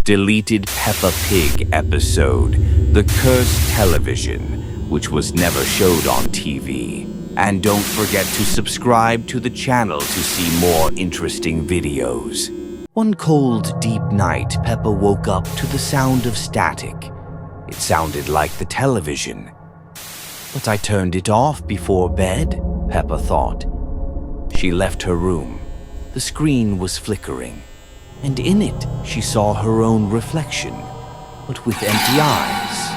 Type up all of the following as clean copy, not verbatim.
Deleted Peppa Pig episode, The Cursed Television, which was never showed on TV. And don't forget to subscribe to the channel to see more interesting videos. One cold, deep night, Peppa woke up to the sound of static. It sounded like the television. But I turned it off before bed, Peppa thought. She left her room. The screen was flickering, and in it she saw her own reflection, but with empty eyes.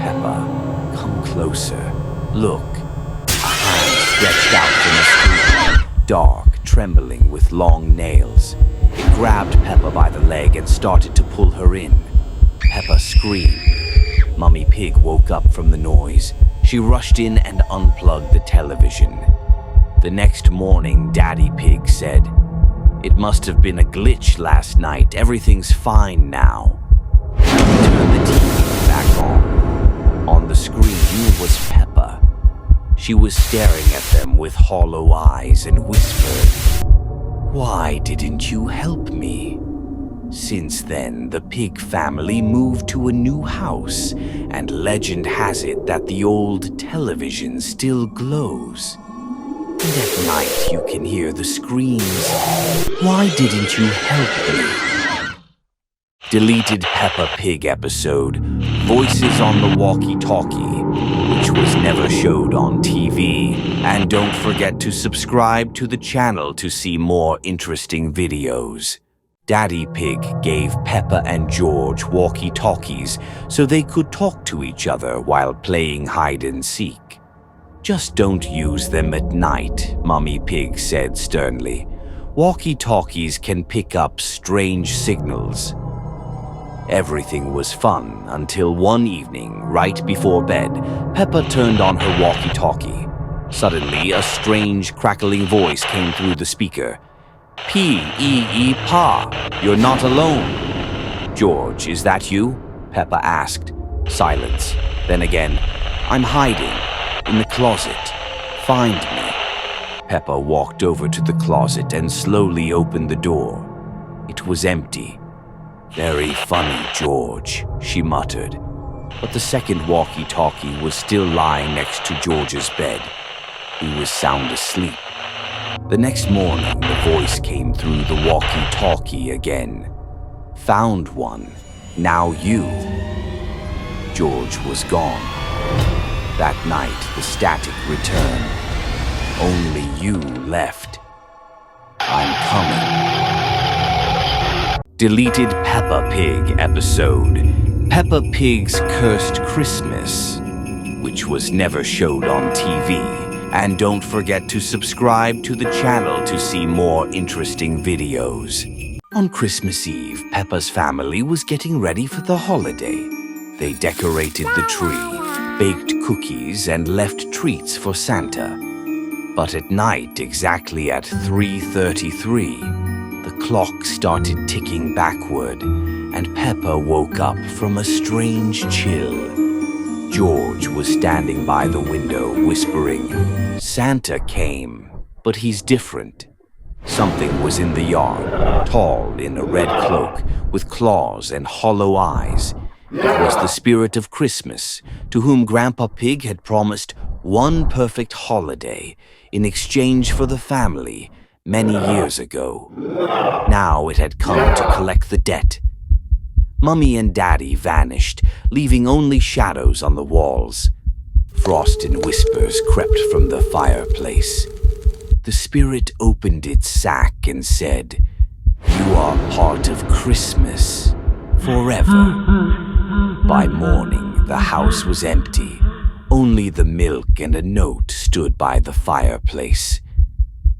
Peppa, come closer. Look. A hand stretched out from the screen, dark, trembling with long nails. It grabbed Peppa by the leg and started to pull her in. Peppa screamed. Mummy Pig woke up from the noise. She rushed in and unplugged the television. The next morning, Daddy Pig said, "It must have been a glitch last night. Everything's fine now." He turned the TV back on. On the screen was Peppa. She was staring at them with hollow eyes and whispered, "Why didn't you help me?" Since then, the pig family moved to a new house, and legend has it that the old television still glows. And at night you can hear the screams, "Why didn't you help me?" Deleted Peppa Pig episode, Voices on the Walkie-Talkie, which was never showed on TV. And don't forget to subscribe to the channel to see more interesting videos. Daddy Pig gave Peppa and George walkie-talkies so they could talk to each other while playing hide-and-seek. "Just don't use them at night," Mummy Pig said sternly. "Walkie-talkies can pick up strange signals." Everything was fun until one evening, right before bed, Peppa turned on her walkie-talkie. Suddenly, a strange, crackling voice came through the speaker. "P-E-E-Pa, you're not alone." "George, is that you?" Peppa asked. Silence. Then again, "I'm hiding in the closet. Find me." Peppa walked over to the closet and slowly opened the door. It was empty. "Very funny, George," she muttered. But the second walkie-talkie was still lying next to George's bed. He was sound asleep. The next morning, the voice came through the walkie-talkie again. "Found one. Now you." George was gone. That night, the static returned. "Only you left. I'm coming." Deleted Peppa Pig episode, Peppa Pig's Cursed Christmas, which was never showed on TV. And don't forget to subscribe to the channel to see more interesting videos. On Christmas Eve, Peppa's family was getting ready for the holiday. They decorated the tree, baked cookies, and left treats for Santa. But at night, exactly at 3:33, the clock started ticking backward, and Peppa woke up from a strange chill. George was standing by the window, whispering, "Santa came, but he's different." Something was in the yard, tall in a red cloak, with claws and hollow eyes. It was the spirit of Christmas, to whom Grandpa Pig had promised one perfect holiday in exchange for the family many years ago. Now it had come to collect the debt. Mummy and Daddy vanished, leaving only shadows on the walls. Frost and whispers crept from the fireplace. The spirit opened its sack and said, "You are part of Christmas, forever." By morning, the house was empty. Only the milk and a note stood by the fireplace.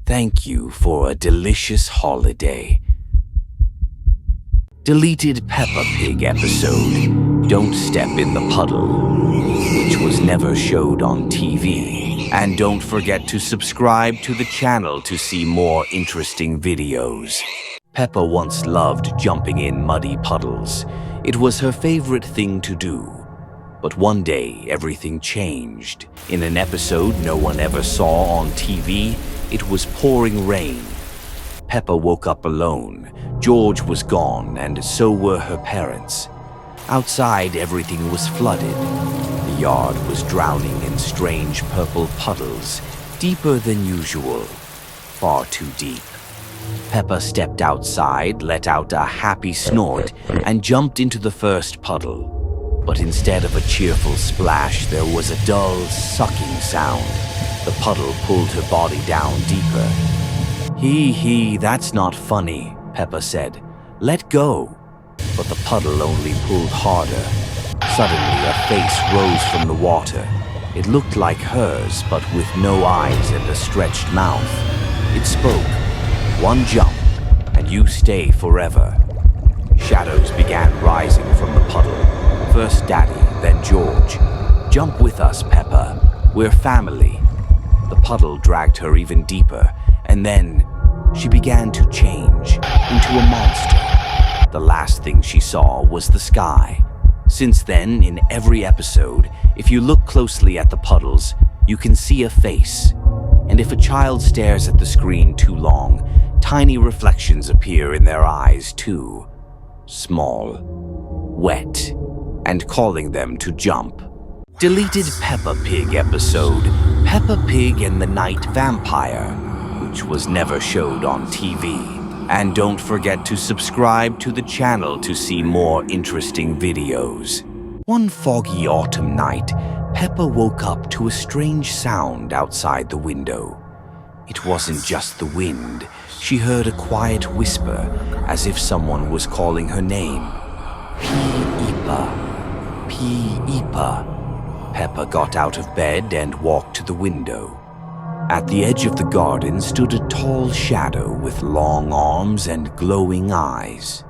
"Thank you for a delicious holiday." Deleted Peppa Pig episode, Don't Step in the Puddle, which was never showed on TV. And don't forget to subscribe to the channel to see more interesting videos. Peppa once loved jumping in muddy puddles. It was her favorite thing to do. But one day, everything changed. In an episode no one ever saw on TV, it was pouring rain. Peppa woke up alone. George was gone, and so were her parents. Outside, everything was flooded. The yard was drowning in strange purple puddles, deeper than usual, far too deep. Peppa stepped outside, let out a happy snort, and jumped into the first puddle. But instead of a cheerful splash, there was a dull, sucking sound. The puddle pulled her body down deeper. Hee, that's not funny, Peppa said. Let go. But the puddle only pulled harder. Suddenly, a face rose from the water. It looked like hers, but with no eyes and a stretched mouth. It spoke. One jump, and you stay forever. Shadows began rising from the puddle. First Daddy, then George. Jump with us, Peppa. We're family. The puddle dragged her even deeper, and then she began to change into a monster. The last thing she saw was the sky. Since then, in every episode, if you look closely at the puddles, you can see a face. And if a child stares at the screen too long, tiny reflections appear in their eyes too. Small, wet, and calling them to jump. Deleted Peppa Pig episode, Peppa Pig and the Night Vampire, which was never showed on TV. And don't forget to subscribe to the channel to see more interesting videos. One foggy autumn night, Peppa woke up to a strange sound outside the window. It wasn't just the wind. She heard a quiet whisper, as if someone was calling her name. Peepa. Peepa. Peppa got out of bed and walked to the window. At the edge of the garden stood a tall shadow with long arms and glowing eyes.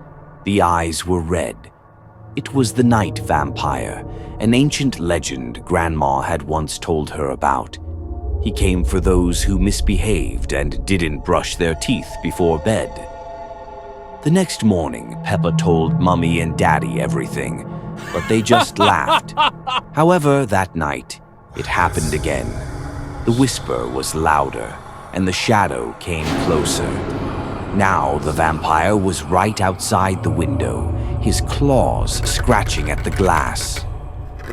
The eyes were red. It was the night vampire, an ancient legend Grandma had once told her about. He came for those who misbehaved and didn't brush their teeth before bed. The next morning, Peppa told Mummy and Daddy everything, but they just laughed. However, that night, it happened again. The whisper was louder, and the shadow came closer. Now the vampire was right outside the window, his claws scratching at the glass.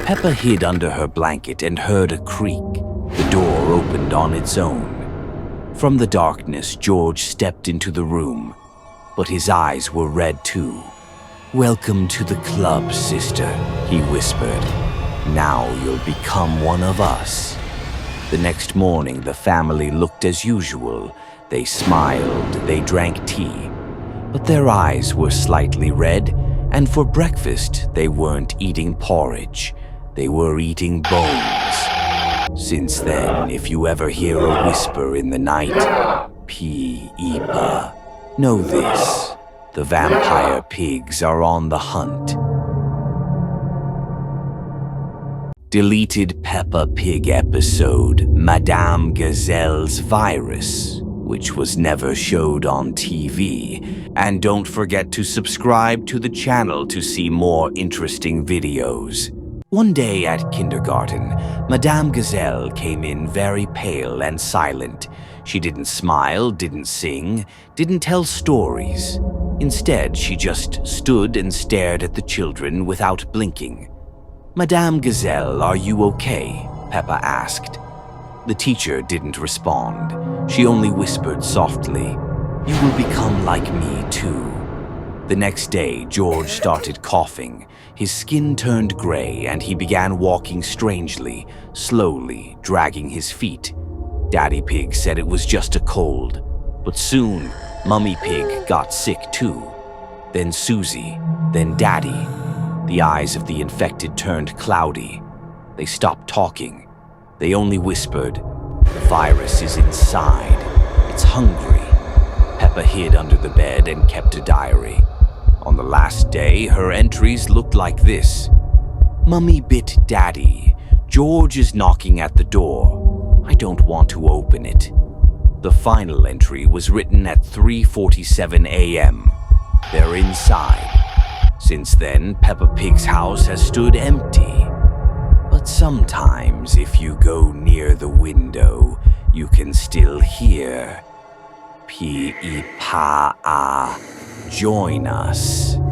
Peppa hid under her blanket and heard a creak. The door opened on its own. From the darkness, George stepped into the room, but his eyes were red too. "Welcome to the club, sister," he whispered. "Now you'll become one of us." The next morning, the family looked as usual. They smiled, they drank tea, but their eyes were slightly red, and for breakfast, they weren't eating porridge. They were eating bones. Since then, if you ever hear a whisper in the night, Peepa, know this: the vampire pigs are on the hunt. Deleted Peppa Pig episode, Madame Gazelle's virus, which was never showed on TV. And don't forget to subscribe to the channel to see more interesting videos. One day at kindergarten, Madame Gazelle came in very pale and silent. She didn't smile, didn't sing, didn't tell stories. Instead, she just stood and stared at the children without blinking. "Madame Gazelle, are you okay?" Peppa asked. The teacher didn't respond. She only whispered softly, "You will become like me too." The next day, George started coughing. His skin turned gray and he began walking strangely, slowly, dragging his feet. Daddy Pig said it was just a cold. But soon, Mummy Pig got sick too. Then Susie, then Daddy. The eyes of the infected turned cloudy. They stopped talking. They only whispered, "The virus is inside. It's hungry." Peppa hid under the bed and kept a diary. On the last day, her entries looked like this. "Mummy bit Daddy. George is knocking at the door. I don't want to open it." The final entry was written at 3:47 a.m. They're inside. Since then, Peppa Pig's house has stood empty. But sometimes, if you go near the window, you can still hear P-E-Pa-A. Join us.